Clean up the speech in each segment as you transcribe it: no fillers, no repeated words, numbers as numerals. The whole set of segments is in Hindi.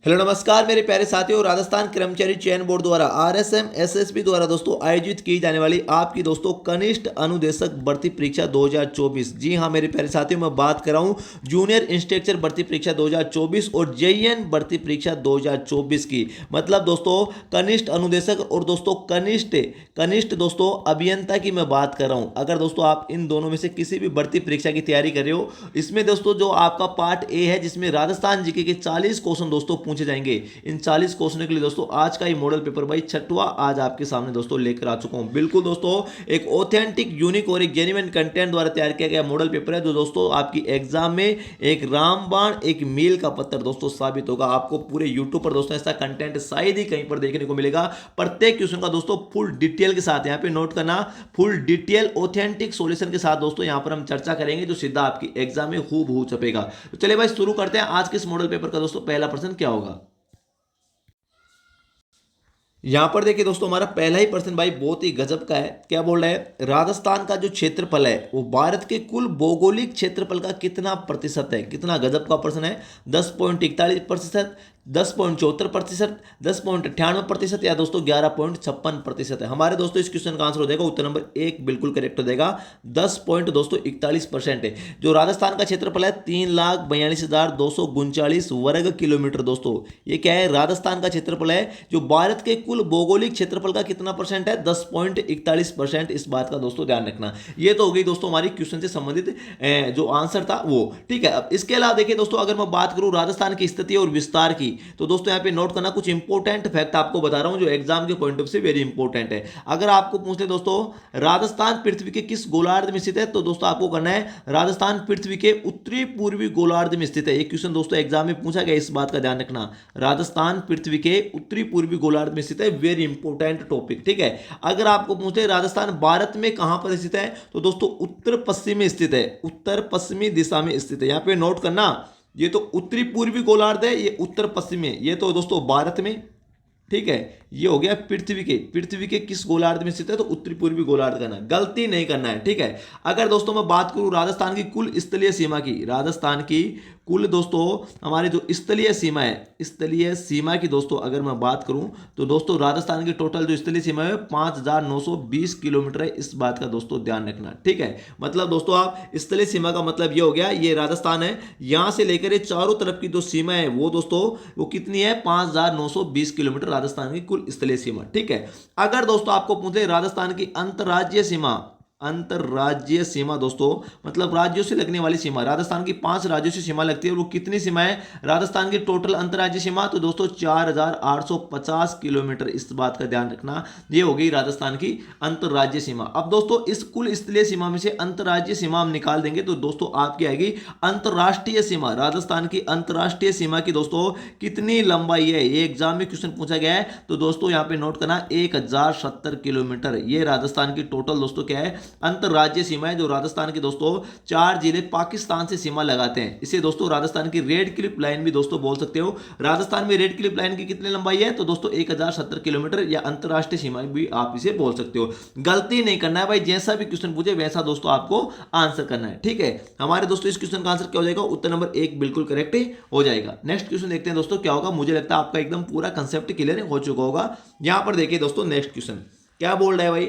हेलो नमस्कार मेरे प्यारे साथियों। राजस्थान कर्मचारी चयन बोर्ड द्वारा आरएसएम एसएसबी द्वारा दोस्तों आयोजित की जाने वाली आपकी दोस्तों कनिष्ठ अनुदेशक भर्ती परीक्षा 2024। जी हाँ मेरे प्यारे साथियों, मैं बात कर रहा हूँ जूनियर इंस्ट्रक्चर भर्ती परीक्षा 2024 और जेईएन भर्ती परीक्षा 2024 की। मतलब दोस्तों कनिष्ठ अनुदेशक और दोस्तों कनिष्ठ कनिष्ठ दोस्तों अभियंता की मैं बात कर रहा हूँ। अगर दोस्तों आप इन दोनों में से किसी भी भर्ती परीक्षा की तैयारी कर रहे हो, इसमें दोस्तों जो आपका पार्ट ए है जिसमें राजस्थान जीके के 40 क्वेश्चन दोस्तों पूछे जाएंगे। इन 40 क्वेश्चनों के लिए दोस्तों आज का ये मॉडल पेपर भाई छठवां आज आपके सामने दोस्तों लेकर आ चुका हूं। बिल्कुल दोस्तों एक ऑथेंटिक यूनिक और एक जेन्युइन कंटेंट द्वारा तैयार किया गया मॉडल पेपर है जो दोस्तों आपकी एग्जाम में एक रामबाण एक मील का पत्थर दोस्तों साबित होगा। आपको पूरे यूट्यूब पर दोस्तों ऐसा कंटेंट शायद ही कहीं पर देखने को मिलेगा। प्रत्येक क्वेश्चन का दोस्तों फुल डिटेल के साथ यहाँ पे नोट करना, फुल डिटेल ऑथेंटिक सॉल्यूशन के साथ दोस्तों यहाँ पर हम चर्चा करेंगे जो सीधा आपकी एग्जाम में हूबहू छपेगा। तो चलिए भाई शुरू करते हैं। आज के इस मॉडल पेपर का दोस्तों पहला प्रश्न क्या होगा। यहां पर देखिए दोस्तों हमारा पहला ही प्रश्न भाई बहुत ही गजब का है। क्या बोल रहा है, राजस्थान का जो क्षेत्रफल है वो भारत के कुल भौगोलिक क्षेत्रफल का कितना प्रतिशत है। कितना गजब का प्रश्न है। 10.41%, 10.74%, 10.98% या दोस्तों 11.56% है। हमारे दोस्तों इस क्वेश्चन का आंसर हो जाएगा उत्तर नंबर एक बिल्कुल करेक्ट हो जाएगा। 10.41% है। जो राजस्थान का क्षेत्रफल है 3,42,239 वर्ग किलोमीटर दोस्तों। ये क्या है, राजस्थान का क्षेत्रफल है जो भारत के कुल भौगोलिक क्षेत्रफल का कितना परसेंट है, 10.41%। इस बात का दोस्तों ध्यान रखना। ये तो हो गई दोस्तों हमारी क्वेश्चन से संबंधित जो आंसर था वो। ठीक है, अब इसके अलावा देखिए दोस्तों अगर मैं बात करूं राजस्थान की स्थिति और विस्तार की, तो दोस्तों यहां पे नोट करना कुछ इंपॉर्टेंट फैक्ट आपको बता रहा हूं जो एग्जाम के पॉइंट ऑफ से वेरी इंपॉर्टेंट है। अगर आपको पूछते दोस्तों राजस्थान पृथ्वी के किस गोलार्ध में स्थित है, तो दोस्तों आपको करना है राजस्थान पृथ्वी के उत्तरी पूर्वी गोलार्ध में स्थित है। ये क्वेश्चन दोस्तों एग्जाम में पूछा गया, इस बात का ध्यान रखना। राजस्थान पृथ्वी के उत्तरी पूर्वी गोलार्ध में स्थित है, वेरी इंपॉर्टेंट टॉपिक। ठीक है, अगर आपको पूछते राजस्थान भारत में कहां पर स्थित है, तो दोस्तों उत्तर पश्चिम में स्थित है, उत्तर पश्चिमी दिशा में स्थित है। यहां पे नोट करना, ये तो उत्तरी पूर्वी गोलार्ध है, ये उत्तर पश्चिम में, ये तो दोस्तों भारत में। ठीक है, ये हो गया पृथ्वी के किस गोलार्ध में स्थित है, तो उत्तरी पूर्वी गोलार्ध करना, गलती नहीं करना है। ठीक है, अगर दोस्तों मैं बात करूं राजस्थान की कुल स्थलीय सीमा की, राजस्थान की कुल दोस्तों हमारी जो स्थलीय सीमा है, स्थलीय सीमा की दोस्तों अगर मैं बात करूं, तो दोस्तों राजस्थान की टोटल जो स्थलीय सीमा है 5,920 किलोमीटर है। इस बात का दोस्तों ध्यान रखना। ठीक है, मतलब दोस्तों आप स्थलीय सीमा का मतलब ये हो गया, ये राजस्थान है, यहां से लेकर ये चारों तरफ की जो सीमा है वो दोस्तों वो कितनी है, 5,920 किलोमीटर राजस्थान की कुल स्थलीय सीमा। ठीक है, अगर दोस्तों आपको पूछे राजस्थान की अंतर्राज्यीय सीमा, अंतर्राज्यीय सीमा दोस्तों मतलब राज्यों से लगने वाली सीमा, राजस्थान की 5 राज्यों से सीमा लगती है। और वो कितनी सीमा है राजस्थान की टोटल अंतर्राज्यीय सीमा, तो दोस्तों 4,850 किलोमीटर। इस बात का ध्यान रखना, ये हो गई राजस्थान की अंतर्राज्यीय सीमा। अब दोस्तों इस कुल स्थलीय सीमा में से अंतर्राज्यीय सीमा हम निकाल देंगे तो दोस्तों आपकी आएगी अंतर्राष्ट्रीय सीमा। राजस्थान की अंतर्राष्ट्रीय सीमा की दोस्तों कितनी लंबाई है, ये एग्जाम में क्वेश्चन पूछा गया है। तो दोस्तों यहां पे नोट करना 1,070 किलोमीटर। ये राजस्थान की टोटल दोस्तों क्या है, अंतरराज्यीय सीमा है। जो राजस्थान के दोस्तों 4 जिले पाकिस्तान से सीमा लगाते हैं, इसे दोस्तों राजस्थान की रेड क्लिप लाइन भी दोस्तों बोल सकते हो। राजस्थान में रेड क्लिप लाइन की कितनी लंबाई है, तो दोस्तों 1,070 किलोमीटर, या अंतरराष्ट्रीय सीमा भी आप इसे बोल सकते हो। गलती नहीं करना है भाई, जैसा भी क्वेश्चन पूछे वैसा दोस्तों आपको आंसर करना है। ठीक है, हमारे दोस्तों इस क्वेश्चन का आंसर क्या हो जाएगा, उत्तर नंबर एक बिल्कुल करेक्ट हो जाएगा। नेक्स्ट क्वेश्चन देखते हैं दोस्तों क्या होगा। मुझे लगता है आपका एकदम पूरा कंसेप्ट क्लियर हो चुका होगा। यहां पर देखिए दोस्तों नेक्स्ट क्वेश्चन क्या बोल रहा है भाई,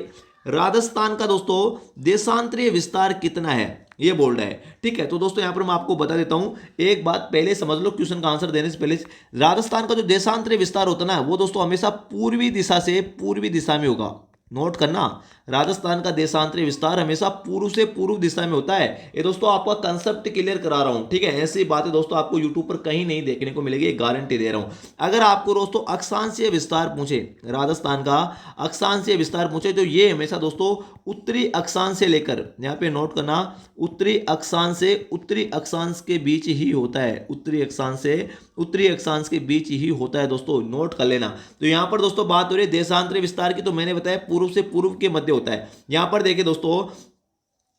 राजस्थान का दोस्तों देशांतरीय विस्तार कितना है, ये बोल रहा है। ठीक है, तो दोस्तों यहां पर मैं आपको बता देता हूं, एक बात पहले समझ लो क्वेश्चन का आंसर देने से पहले। राजस्थान का जो देशांतरीय विस्तार होता है ना, वो दोस्तों हमेशा पूर्वी दिशा से पूर्वी दिशा में होगा। नोट करना, राजस्थान का देशांतरीय विस्तार हमेशा पूर्व से पूर्व दिशा में होता है। ये दोस्तों आपका कंसेप्ट क्लियर करा रहा हूं। ठीक है, ऐसी बातें दोस्तों आपको यूट्यूब पर कहीं नहीं देखने को मिलेगी, गारंटी दे रहा हूं। अगर आपको दोस्तों अक्षांशीय विस्तार पूछे, राजस्थान का अक्षांशीय विस्तार पूछे, तो ये हमेशा दोस्तों उत्तरी अक्षांश से लेकर, यहां पे नोट करना, उत्तरी अक्षांश से उत्तरी अक्षांश के बीच ही होता है। उत्तरी अक्षांश से उत्तरी अक्षांश के बीच ही होता है दोस्तों, नोट कर लेना। तो यहां पर दोस्तों बात हो रही है देशांतरीय विस्तार की, तो मैंने बताया पूर्व से पूर्व के मध्य होता है। यहां पर देखिए दोस्तों,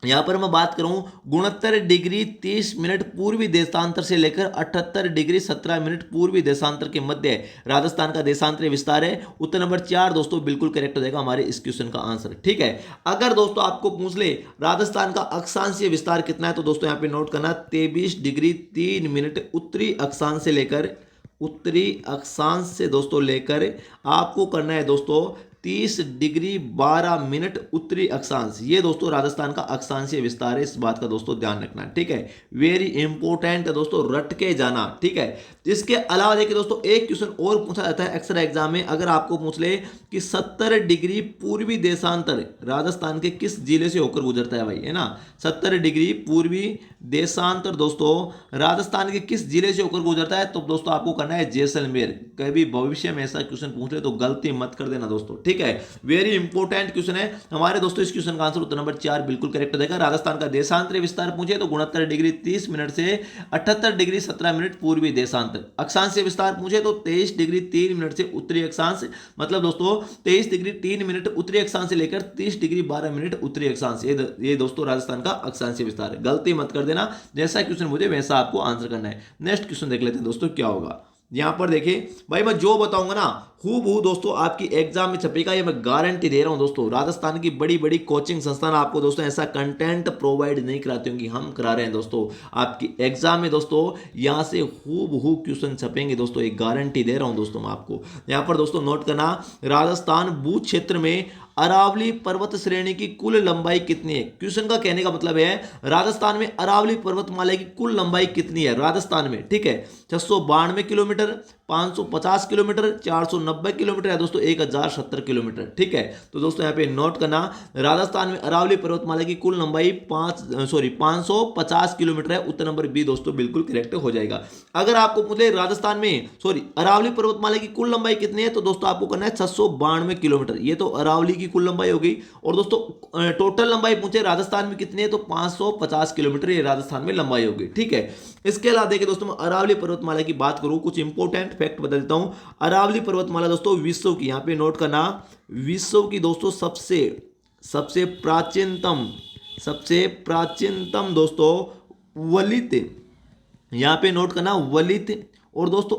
यहां पर मैं बात करूं 69 डिग्री 30 मिनट पूर्वी देशांतर से लेकर 78 डिग्री 17 मिनट पूर्वी देशांतर के मध्य राजस्थान का देशांतरीय विस्तार है। उत्तर नंबर 4 दोस्तों बिल्कुल करेक्ट हो जाएगा हमारे इस क्वेश्चन का आंसर। ठीक है, अगर दोस्तों आपको पूछ ले राजस्थान का अक्षांशीय विस्तार कितना है, तो दोस्तों यहां पे नोट करना 23 डिग्री 3 मिनट उत्तरी अक्षांश से लेकर उत्तरी अक्षांश से दोस्तों लेकर आपको करना है दोस्तों 30 डिग्री 12 मिनट उत्तरी अक्षांश। ये दोस्तों राजस्थान का अक्षांशीय विस्तार है, इस बात का दोस्तों ध्यान रखना। ठीक है, वेरी इंपॉर्टेंट है दोस्तों, रट के जाना। ठीक है, इसके अलावा देखिए दोस्तों एक क्वेश्चन और पूछा जाता है एक्स्ट्रा एग्जाम में, अगर आपको पूछ ले कि 70 डिग्री पूर्वी देशांतर राजस्थान के किस जिले से होकर गुजरता है भाई, है ना। 70 डिग्री पूर्वी देशांतर दोस्तों राजस्थान के किस जिले से होकर गुजरता है, तो दोस्तों आपको करना है जैसलमेर। कभी भविष्य में ऐसा क्वेश्चन पूछ ले तो गलती मत कर देना दोस्तों। ठीक है, वेरी इंपॉर्टेंट क्वेश्चन है हमारे दोस्तों। इस क्वेश्चन का आंसर उत्तर नंबर 4 बिल्कुल करेक्ट हो जाएगा। राजस्थान का देशांतरीय विस्तार पूछे तो 69 डिग्री 30 मिनट से 78 डिग्री 17 मिनट पूर्वी देशांतर। अक्षांशीय विस्तार पूछे तो 23 डिग्री 3 मिनट से उत्तरी अक्षांश, मतलब दोस्तों 23 डिग्री 3 मिनट उत्तरी अक्षांश से लेकर 30 डिग्री 12 मिनट उत्तरी अक्षांश। ये दोस्तों राजस्थान का अक्षांशीय विस्तार है, गलती मत कर देना। जैसा क्वेश्चन मुझे वैसा आपको आंसर करना है। नेक्स्ट क्वेश्चन देख लेते हैं दोस्तों क्या होगा। यहां पर देखिए भाई, मैं जो बताऊंगा ना हूबहू दोस्तों आपकी एग्जाम में छपेगा, ये मैं गारंटी दे रहा हूं दोस्तों। राजस्थान की बड़ी बड़ी कोचिंग संस्थान आपको दोस्तों ऐसा कंटेंट प्रोवाइड नहीं कराते होंगे, हम करा रहे हैं दोस्तों आपकी एग्जाम में दोस्तों। यहां से हूबहू क्वेश्चन छपेंगे दोस्तों, एक गारंटी दे रहा हूं दोस्तों मैं आपको। यहां पर दोस्तों नोट करना, राजस्थान भू क्षेत्र में अरावली पर्वत श्रेणी की कुल लंबाई कितनी है। क्वेश्चन का कहने का मतलब है राजस्थान में अरावली पर्वतमाला की कुल लंबाई कितनी है राजस्थान में। ठीक है, 692 किलोमीटर, 550 किलोमीटर, 490 किलोमीटर या दोस्तों 1070 किलोमीटर। ठीक है, तो दोस्तों यहाँ पे नोट करना, राजस्थान में अरावली पर्वतमाला की कुल लंबाई 550 किलोमीटर है। उत्तर नंबर बी दोस्तों बिल्कुल करेक्ट हो जाएगा। अगर आपको पूछे राजस्थान में अरावली पर्वतमाला की कुल लंबाई कितनी है, तो दोस्तों आपको करना है 692 किलोमीटर। ये तो अरावली की कुल लंबाई होगी। और दोस्तों टोटल लंबाई पूछे राजस्थान में कितनी है, तो 550 किलोमीटर ये राजस्थान में लंबाई होगी। ठीक है, इसके अलावा देखिए दोस्तों मैं अरावली पर्वतमाला की बात करूं, कुछ इंपॉर्टेंट फैक्ट बता देता हूं। अरावली पर्वतमाला दोस्तों विश्व की, यहां पे नोट करना, विश्व की दोस्तों सबसे प्राचीनतम दोस्तों वलित, यहां पे नोट करना वलित और दोस्तों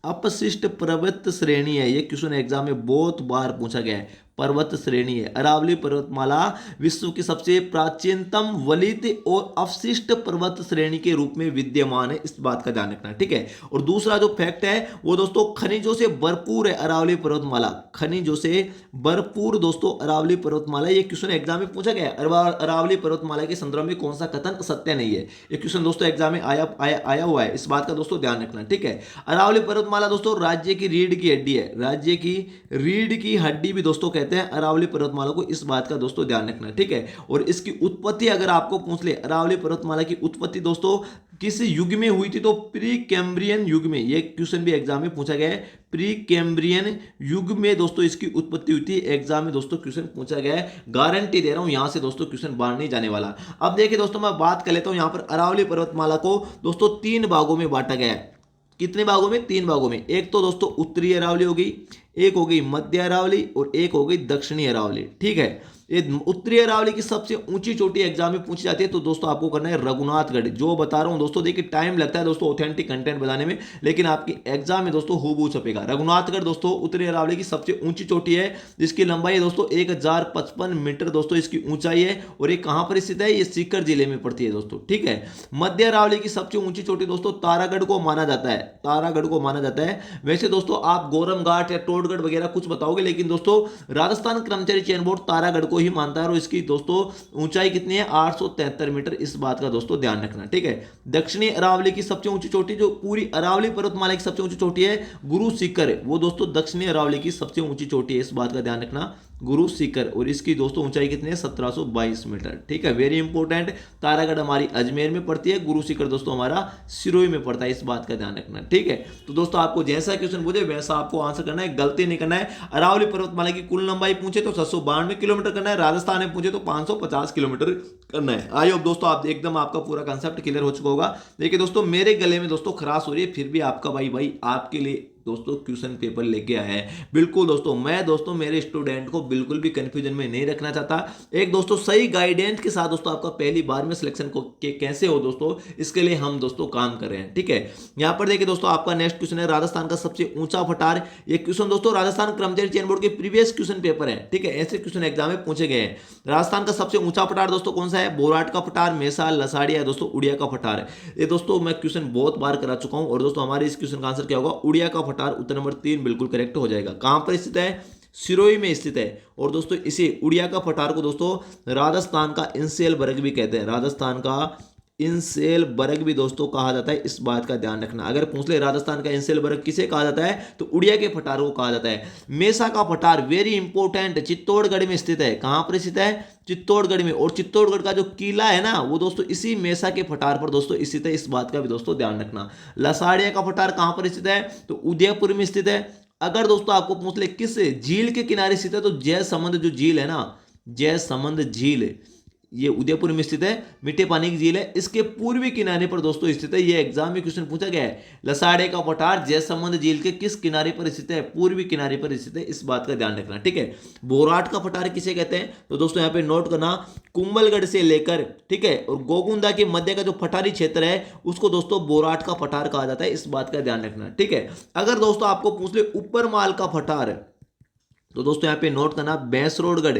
अपशिष्ट पर्वत श्रेणी है। ये क्वेश्चन एग्जाम में बहुत बार पूछा गया है, पर्वत श्रेणी है। अरावली पर्वतमाला विश्व की सबसे प्राचीनतम वलित और अवशिष्ट पर्वत श्रेणी के रूप में विद्यमान है, इस बात का ध्यान रखना। ठीक है, और दूसरा जो फैक्ट है वो दोस्तों खनिजों से भरपूर है अरावली पर्वतमाला, खनिजों से भरपूर दोस्तों अरावली पर्वतमाला। ये क्वेश्चन एग्जाम में पूछा गया है, अरावली पर्वतमाला के संदर्भ में कौन सा कथन सत्य नहीं है। ये क्वेश्चन दोस्तों एग्जाम में आया हुआ है, इस बात का दोस्तों ध्यान रखना। ठीक है, अरावली पर्वतमाला दोस्तों राज्य की रीढ़ की हड्डी है, राज्य की रीढ़ की हड्डी भी दोस्तों कहते हैं अरावली पर्वतमाला को, इस बात का दोस्तों ध्यान रखना। ठीक है, और इसकी उत्पत्ति अगर आपको पूछ ले, अरावली पर्वतमाला की उत्पत्ति दोस्तों किस युग में हुई थी, तो प्री कैम्ब्रियन युग में। यह क्वेश्चन भी एग्जाम में पूछा गया है, प्री कैम्ब्रियन युग में दोस्तों इसकी उत्पत्ति हुई थी। एग्जाम में दोस्तों क्वेश्चन पूछा गया है, गारंटी दे रहा हूं यहां से दोस्तों क्वेश्चन बाहर नहीं जाने वाला। अब देखिए दोस्तों मैं बात कर लेता हूं, यहां पर अरावली पर्वतमाला को दोस्तों 3 भागों में बांटा गया है। कितने भागों में? 3 भागों में। एक तो दोस्तों उत्तरी अरावली हो गई, एक हो गई मध्य अरावली और एक हो गई दक्षिणी अरावली। ठीक है, ये उत्तरी अरावली की सबसे ऊंची चोटी एग्जाम में पूछी जाती है, तो दोस्तों आपको करना है रघुनाथगढ़। जो बता रहा हूं दोस्तों, देखिए टाइम लगता है दोस्तों ऑथेंटिक कंटेंट बताने में, लेकिन आपकी एग्जाम में दोस्तों हूबहू छपेगा। रघुनाथगढ़ दोस्तों उत्तरी अरावली की सबसे ऊंची चोटी है, जिसकी लंबाई है दोस्तों 1055 मीटर दोस्तों इसकी ऊंचाई है। और ये कहां पर स्थित है? ये सीकर जिले में पड़ती है दोस्तों। ठीक है, मध्य अरावली की सबसे ऊंची चोटी दोस्तों तारागढ़ को माना जाता है, तारागढ़ को माना जाता है। वैसे दोस्तों आप गोरम घाट या टोडगढ़ वगैरह कुछ बताओगे, लेकिन दोस्तों राजस्थान कर्मचारी चयन बोर्ड तारागढ़ को ही मानता है। और इसकी दोस्तों ऊंचाई कितनी है? 873 मीटर, इस बात का दोस्तों ध्यान रखना। ठीक है, दक्षिणी अरावली की सबसे ऊंची चोटी, जो पूरी अरावली पर्वतमाला की सबसे ऊंची चोटी है, गुरु शिखर, वो दोस्तों दक्षिणी अरावली की सबसे ऊंची चोटी है, इस बात का ध्यान रखना, गुरु शिखर। और इसकी दोस्तों ऊंचाई कितनी है? 1722 मीटर। ठीक है, वेरी इंपॉर्टेंट। तारागढ़ हमारी अजमेर में पड़ती है, गुरु शिखर दोस्तों हमारा सिरोही में पड़ता है, इस बात का ध्यान रखना। ठीक है, तो दोस्तों आपको जैसा क्वेश्चन पूछे वैसा आपको आंसर करना है, गलती नहीं करना है। अरावली पर्वतमाला की कुल लंबाई पूछे तो 692 किलोमीटर करना है, राजस्थान में पूछे तो 550 किलोमीटर करना है। आई होप दोस्तों आप एकदम आपका पूरा कंसेप्ट क्लियर हो चुका होगा। देखिए दोस्तों मेरे गले में दोस्तों खराश हो रही है, फिर भी आपका भाई आपके लिए दोस्तों क्वेश्चन पेपर लेके आया है। बिल्कुल दोस्तों, मैं दोस्तों मेरे स्टूडेंट को बिल्कुल भी कंफ्यूजन में नहीं रखना चाहता। एक दोस्तों सही गाइडेंस के साथ दोस्तों आपका पहली बार में सिलेक्शन को कैसे हो दोस्तों, इसके लिए हम दोस्तों काम कर रहे हैं। ठीक है, यहां पर देखिए दोस्तों आपका नेक्स्ट क्वेश्चन है राजस्थान का सबसे ऊंचा पठार। ये क्वेश्चन दोस्तों राजस्थान कर्मचारी चयन बोर्ड के प्रीवियस क्वेश्चन पेपर है। ठीक है, ऐसे क्वेश्चन एग्जाम में पूछे गए हैं। राजस्थान का सबसे ऊंचा पठार दोस्तों कौन सा है? बोराट का पठार, मेसा, लसाड़िया है दोस्तों उड़िया का पठार है। ये दोस्तों मैं क्वेश्चन बहुत बार करा चुका हूं। और दोस्तों हमारे इस क्वेश्चन का आंसर क्या होगा? उड़िया का पठार, उत्तर नंबर 3 बिल्कुल करेक्ट हो जाएगा। कहां पर स्थित है? सिरोही में स्थित है। और दोस्तों इसे उड़िया का पठार को दोस्तों राजस्थान का इंसेलबर्ग भी कहते हैं। राजस्थान का इंसेलबर्ग भी दोस्तों कहा जाता है, इस बात का ध्यान रखना। अगर पूछ ले राजस्थान का इंसेलबर्ग किसे कहा जाता है, तो उड़िया के पठार को कहा जाता है। मेसा का पठार वेरी इंपॉर्टेंट, चित्तौड़गढ़ में स्थित है। कहां पर स्थित है? चित्तौड़गढ़ में। और चित्तौड़गढ़ का जो किला है ना, वो दोस्तों इसी मेसा के पठार पर दोस्तों स्थित है, इस बात का भी दोस्तों ध्यान रखना। लसाड़िया का पठार कहां पर स्थित है? तो उदयपुर में स्थित है। अगर दोस्तों आपको पूछ ले किस झील के किनारे स्थित है, तो जयसमंद जो झील है ना, जयसमंद झील, ये उदयपुर में स्थित है, मीठे पानी की झील है। इसके पूर्वी किनारे पर दोस्तों स्थित है। ये एग्जाम में क्वेश्चन पूछा गया है। लसाड़े का पठार जयसमंद झील के किस किनारे पर स्थित है? पूर्वी किनारे पर स्थित है, इस बात का ध्यान रखना। ठीक है, बोराट का पठार किसे कहते हैं? तो दोस्तों यहाँ पे नोट करना, कुंभलगढ़ से लेकर, ठीक है, और गोगुंदा के मध्य का जो पठारी क्षेत्र है उसको दोस्तों बोराट का पठार कहा जाता है, इस बात का ध्यान रखना। ठीक है, अगर दोस्तों आपको पूछ ले ऊपरमाल का पठार, तो दोस्तों यहाँ पे नोट करना, बैंसरोडगढ़,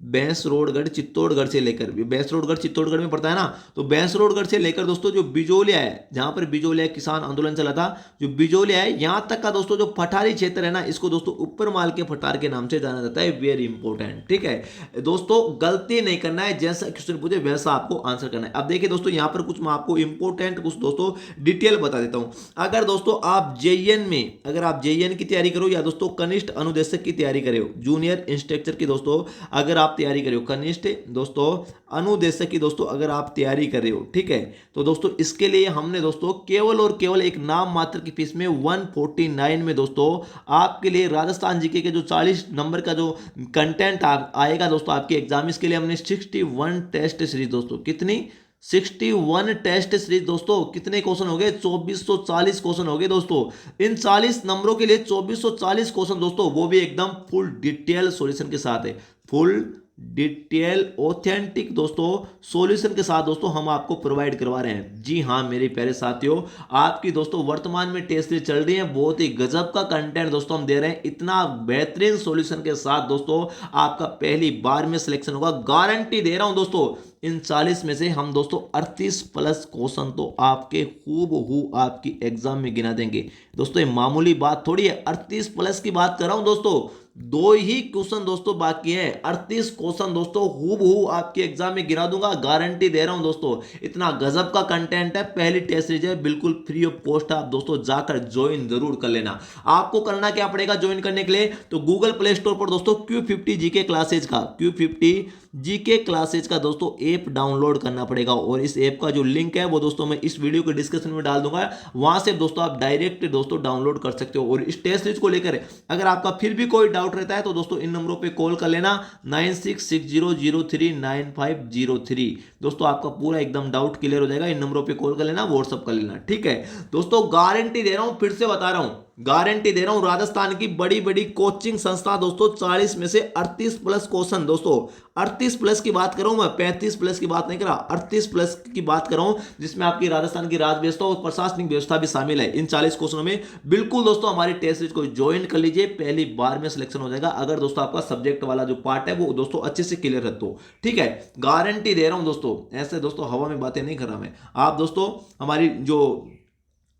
बैंसरोडगढ़ चित्तौड़गढ़ से लेकर, बैंसरोडगढ़ चित्तौड़गढ़ में पड़ता है ना, तो बैंसरोडगढ़ से लेकर दोस्तों जो बिजोलिया है, जहां पर बिजोलिया किसान आंदोलन चला था, जो बिजोलिया है यहां तक का दोस्तों जो पठारी क्षेत्र है ना, इसको दोस्तों ऊपरमाल के पठार के नाम से जाना जाता है। Very important. ठीक है दोस्तों, गलती नहीं करना है, जैसा क्वेश्चन पूछे वैसा आपको आंसर करना है। अब देखिए दोस्तों यहाँ पर कुछ मैं आपको इंपॉर्टेंट कुछ दोस्तों डिटेल बता देता हूँ। अगर दोस्तों आप जेईएन में, अगर आप जेईएन की तैयारी करो या दोस्तों कनिष्ठ अनुदेशक की तैयारी करो, जूनियर इंस्ट्रक्टर की दोस्तों अगर आप तैयारी कर रहे हो, कनिष्ठ दोस्तों अनुदेशक की दोस्तों अगर आप तैयारी कर रहे हो, ठीक है, तो दोस्तों इसके लिए हमने दोस्तों केवल और केवल एक नाम मात्र की फीस में 149 में दोस्तों आपके लिए राजस्थान जीके के जो 40 नंबर का जो कंटेंट आएगा दोस्तों आपके एग्जाम, इसके लिए हमने 61 टेस्ट सीरीज दोस्तों, कितनी 61 टेस्ट सीरीज दोस्तों, कितने क्वेश्चन हो गए? 2440 क्वेश्चन हो गए दोस्तों। इन 40 नंबरों के लिए 2440 क्वेश्चन दोस्तों, वो भी एकदम फुल डिटेल सॉल्यूशन के साथ है, फुल डिटेल ऑथेंटिक दोस्तों सॉल्यूशन के साथ दोस्तों हम आपको प्रोवाइड करवा रहे हैं। जी हाँ मेरे प्यारे साथियों, आपकी दोस्तों वर्तमान में टेस्ट सीरीज चल रही है, बहुत ही गजब का कंटेंट दोस्तों हम दे रहे हैं, इतना बेहतरीन सॉल्यूशन के साथ दोस्तों आपका पहली बार में सिलेक्शन होगा, गारंटी दे रहा हूं दोस्तों। इन 40 में से हम दोस्तों 38 प्लस क्वेश्चन तो आपके हूबहू आपकी एग्जाम में गिना देंगे दोस्तों। ये मामूली बात थोड़ी है, 38 प्लस की बात कर रहा हूं दोस्तों, 2 ही क्वेश्चन दोस्तों बाकी है, 38 क्वेश्चन दोस्तों हूबहू आपके एग्जाम में गिरा दूंगा, गारंटी दे रहा हूं दोस्तों। इतना गजब का कंटेंट है, पहली टेस्ट सीरीज है, बिल्कुल फ्री ऑफ कॉस्ट, आप दोस्तों जाकर ज्वाइन जरूर कर लेना। आपको करना क्या पड़ेगा ज्वाइन करने के लिए? तो गूगल प्ले स्टोर पर दोस्तों Q50 जीके क्लासेज का, Q50 जीके क्लासेज का दोस्तों ऐप डाउनलोड करना पड़ेगा, और इस ऐप का जो लिंक है वो दोस्तों मैं इस वीडियो के डिस्क्रिप्शन में डाल दूंगा, वहां से दोस्तों आप डायरेक्ट दोस्तों डाउनलोड कर सकते हो। और इस टेस्ट सीरीज को लेकर अगर आपका फिर भी कोई डाउट रहता है तो दोस्तों इन नंबरों पे कॉल कर लेना, 9660039503। दोस्तों आपका पूरा एकदम डाउट क्लियर हो जाएगा, इन नंबरों पे कॉल कर लेना, व्हाट्सअप कर लेना। ठीक है दोस्तों, गारंटी दे रहा हूं, फिर से बता रहा हूं, गारंटी दे रहा हूं, राजस्थान की बड़ी बड़ी कोचिंग संस्था दोस्तों 40 में से 38 प्लस क्वेश्चन दोस्तों, 38 प्लस की बात कर रहा हूं मैं, 35 प्लस की बात नहीं कर रहा, 38 प्लस की बात कर रहा हूं, जिसमें आपकी राजस्थान की राज व्यवस्था और प्रशासनिक व्यवस्था भी शामिल है। इन 40 क्वेश्चनों में बिल्कुल दोस्तों हमारी टेस्ट सीरीज को ज्वाइन कर लीजिए, पहली बार में सिलेक्शन हो जाएगा, अगर दोस्तों आपका सब्जेक्ट वाला जो पार्ट है वो दोस्तों अच्छे से क्लियर है तो। ठीक है, गारंटी दे रहा हूं दोस्तों, ऐसे दोस्तों हवा में बातें नहीं कर रहा मैं। आप दोस्तों हमारी जो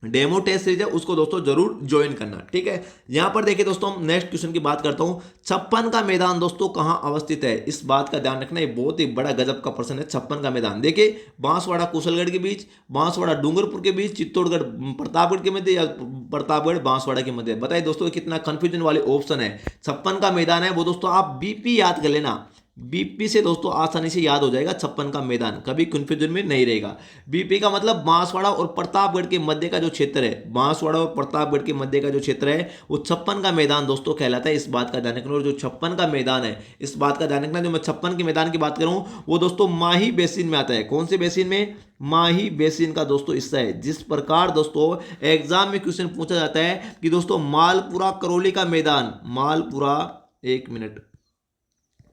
डेमो टेस्ट सीरीज है उसको दोस्तों जरूर ज्वाइन करना। ठीक है, यहां पर देखिए दोस्तों हम नेक्स्ट क्वेश्चन की बात करता हूं, 56 का मैदान दोस्तों कहां अवस्थित है? इस बात का ध्यान रखना, ये बहुत ही बड़ा गजब का प्रश्न है। 56 का मैदान देखिए, बांसवाड़ा कुशलगढ़ के बीच, बांसवाड़ा डूंगरपुर के बीच, चित्तौड़गढ़ प्रतापगढ़ के मध्य, या प्रतापगढ़ बांसवाड़ा के मध्य। बताइए दोस्तों कितना कंफ्यूजन वाले ऑप्शन है। 56 का मैदान है वो दोस्तों आप बीपी याद कर लेना, बीपी से दोस्तों आसानी से याद हो जाएगा, छप्पन का मैदान, कभी कंफ्यूजन में नहीं रहेगा। बीपी का मतलब बांसवाड़ा और प्रतापगढ़ के मध्य का जो क्षेत्र है, बांसवाड़ा और प्रतापगढ़ के मध्य का जो क्षेत्र है वो छप्पन का मैदान दोस्तों कहलाता है। इस बात का ध्यान रखना। और जो छप्पन का मैदान है, इस बात का ध्यान रखना, जो मैं छप्पन के मैदान की बात करूं वो दोस्तों माही बेसिन में आता है। कौन से बेसिन में? माही बेसिन का दोस्तों हिस्सा है। जिस प्रकार दोस्तों एग्जाम में क्वेश्चन पूछा जाता है कि दोस्तों मालपुरा करौली का मैदान, मालपुरा, एक मिनट,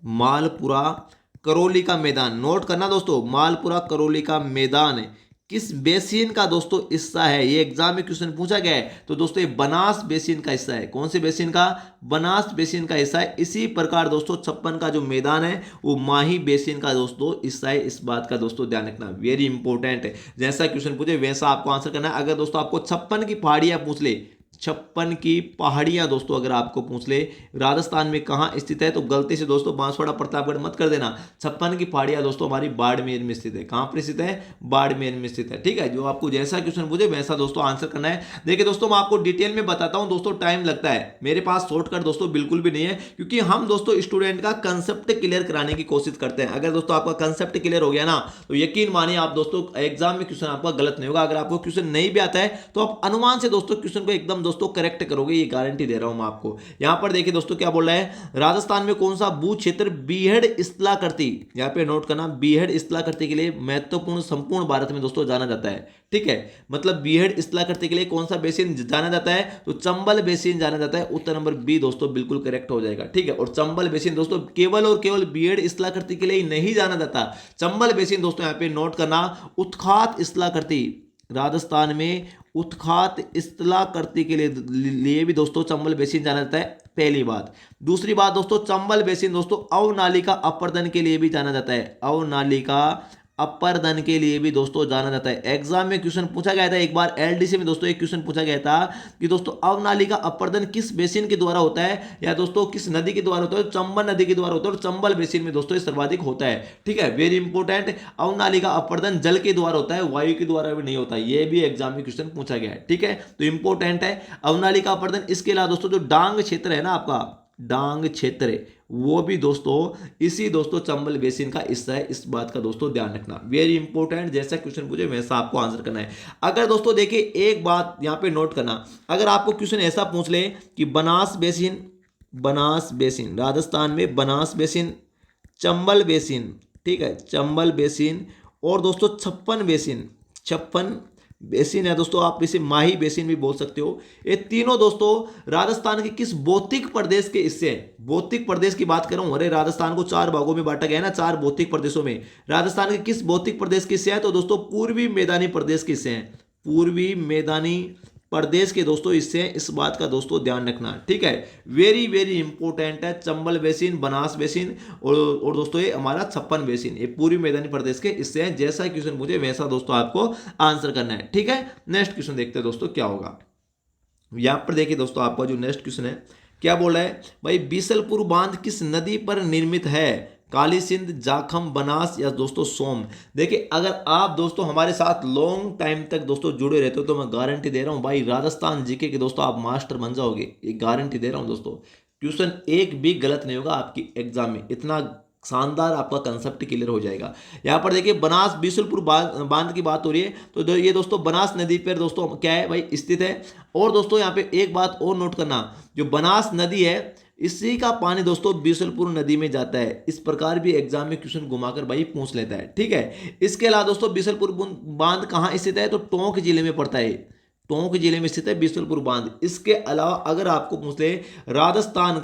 मालपुरा करौली का मैदान, नोट करना दोस्तों, मालपुरा करौली का मैदान किस बेसिन का दोस्तों हिस्सा है? ये एग्जाम में क्वेश्चन पूछा गया है। तो दोस्तों ये बनास बेसिन का हिस्सा है। कौन से बेसिन का? बनास बेसिन का हिस्सा है। इसी प्रकार दोस्तों छप्पन का जो मैदान है वो माही बेसिन का दोस्तों हिस्सा है। इस बात का दोस्तों ध्यान रखना, वेरी इंपॉर्टेंट है। जैसा क्वेश्चन पूछे वैसा आपको आंसर करना है। अगर दोस्तों आपको छप्पन की पहाड़ियां पूछ ले, छप्पन की पहाड़ियां दोस्तों अगर आपको पूछ ले राजस्थान में कहां स्थित है, तो गलती से दोस्तों बांसवाड़ा प्रतापगढ़ मत कर देना। छप्पन की पहाड़ियां दोस्तों हमारी बाड़मेर में स्थित है। कहां पर स्थित है? बाड़मेर में स्थित है। ठीक है, जो आपको जैसा क्वेश्चन पूछे वैसा दोस्तों आंसर करना है। देखिए दोस्तों मैं आपको डिटेल में बताता हूं दोस्तों, टाइम लगता है, मेरे पास शॉर्टकट दोस्तों बिल्कुल भी नहीं है, क्योंकि हम दोस्तों स्टूडेंट का कंसेप्ट क्लियर कराने की कोशिश करते हैं। अगर दोस्तों आपका कंसेप्ट क्लियर हो गया ना, तो यकीन मानिए आप दोस्तों एग्जाम में क्वेश्चन आपका गलत नहीं होगा। अगर आपको क्वेश्चन नहीं भी आता है तो आप अनुमान से दोस्तों क्वेश्चन को एकदम दोस्तों करेक्ट करोगे, ये गारंटी दे रहा हूं मैं आपको। यहां पर देखिए दोस्तों क्या बोल रहा है, राजस्थान में कौन सा भू क्षेत्र बीहड़ इस्लाकर्ती, यहां पे नोट करना, बीहड़ इस्लाकर्ती के लिए महत्वपूर्ण संपूर्ण भारत में दोस्तों जाना जाता है। ठीक है, मतलब बीहड़ इस्लाकर्ती के लिए कौन सा बेसिन जाना जाता है? तो चंबल बेसिन जाना जाता है। उत्तर नंबर बी दोस्तों बिल्कुल करेक्ट हो जाएगा। ठीक है, और चंबल बेसिन दोस्तों केवल और केवल बीहड़ इस्लाकर्ती के लिए ही नहीं जाना जाता। चंबल बेसिन दोस्तों यहां पे नोट करना, उत्खात इस्लाकर्ती, राजस्थान में उत्खात इस्लाकर्ती के लिए भी दोस्तों चंबल बेसिन जाना जाता है, पहली बात। दूसरी बात दोस्तों, चंबल बेसिन दोस्तों अवनालिका अपर्दन के लिए भी जाना जाता है। अवनालिका अपर्दन के लिए भी दोस्तों जाना जाता है। एग्जाम में क्वेश्चन पूछा गया था एक बार, एलडीसी में दोस्तों एक क्वेश्चन पूछा गया था कि दोस्तों अवनालिका अपर्दन किस बेसिन के द्वारा होता है, या दोस्तों किस नदी के द्वारा होता है? चंबल नदी के द्वारा होता है, और चंबल बेसिन में दोस्तों सर्वाधिक होता है। ठीक है, वेरी इंपॉर्टेंट। अवनालिका अपर्दन जल के द्वारा होता है, वायु के द्वारा भी नहीं होता। ये भी एग्जाम में क्वेश्चन पूछा गया है। ठीक है, तो इंपॉर्टेंट है अवनालिका अपर्दन। इसके अलावा दोस्तों जो डांग क्षेत्र है ना आपका, डांग क्षेत्र, वो भी दोस्तों इसी दोस्तों चंबल बेसिन का हिस्सा है। इस बात का दोस्तों ध्यान रखना, वेरी इंपॉर्टेंट। जैसा क्वेश्चन पूछे वैसा आपको आंसर करना है। अगर दोस्तों देखिए एक बात यहां पे नोट करना, अगर आपको क्वेश्चन ऐसा पूछ ले कि बनास बेसिन, बनास बेसिन राजस्थान में, बनास बेसिन, चंबल बेसिन, ठीक है, चंबल बेसिन, और दोस्तों छप्पन बेसिन, छप्पन बेसिन है दोस्तों, आप इसे माही बेसिन भी बोल सकते हो। ये तीनों दोस्तों राजस्थान के किस भौतिक प्रदेश के हिस्से हैं? भौतिक प्रदेश की बात करूं, अरे राजस्थान को 4 भागों में बांटा गया है ना, 4 भौतिक प्रदेशों में। राजस्थान के किस भौतिक प्रदेश के हिस्से हैं? तो दोस्तों पूर्वी मैदानी प्रदेश के हिस्से हैं, पूर्वी मैदानी प्रदेश के दोस्तों हिस्से हैं। इस बात का दोस्तों ध्यान रखना। ठीक है, वेरी वेरी इंपॉर्टेंट है। चंबल बेसिन, बनास बेसिन और दोस्तों ये हमारा छप्पन बेसिन, ये पूर्वी मैदानी प्रदेश के हिस्से हैं। जैसा क्वेश्चन पूछे वैसा दोस्तों आपको आंसर करना है। ठीक है, नेक्स्ट क्वेश्चन देखते हैं दोस्तों क्या होगा। यहां पर देखिए दोस्तों आपका जो नेक्स्ट क्वेश्चन है क्या बोल रहा है भाई, बीसलपुर बांध किस नदी पर निर्मित है? काली सिंध, जाखम, बनास या दोस्तों सोम। देखिए अगर आप दोस्तों हमारे साथ लॉन्ग टाइम तक दोस्तों जुड़े रहते हो तो मैं गारंटी दे रहा हूं भाई, राजस्थान जीके के दोस्तों आप मास्टर बन जाओगे, ये गारंटी दे रहा हूं दोस्तों। क्वेश्चन एक भी गलत नहीं होगा आपकी एग्जाम में, इतना शानदार आपका कंसेप्ट क्लियर हो जाएगा। यहाँ पर देखिए बनास बीसलपुर बांध की बात हो रही है, तो ये दोस्तों बनास नदी पर दोस्तों क्या है भाई, स्थित है। और दोस्तों यहाँ पे एक बात और नोट करना, जो बनास नदी है इसी का पानी दोस्तों बीसलपुर नदी में जाता है। इस प्रकार भी एग्जाम में क्वेश्चन घुमाकर भाई पूछ लेता है। ठीक है, इसके अलावा दोस्तों बीसलपुर बांध कहाँ स्थित है? तो टोंक जिले में पड़ता है, टोंक जिले में स्थित है बीसलपुर बांध। इसके अलावा अगर आपको पूछ ले राजस्थान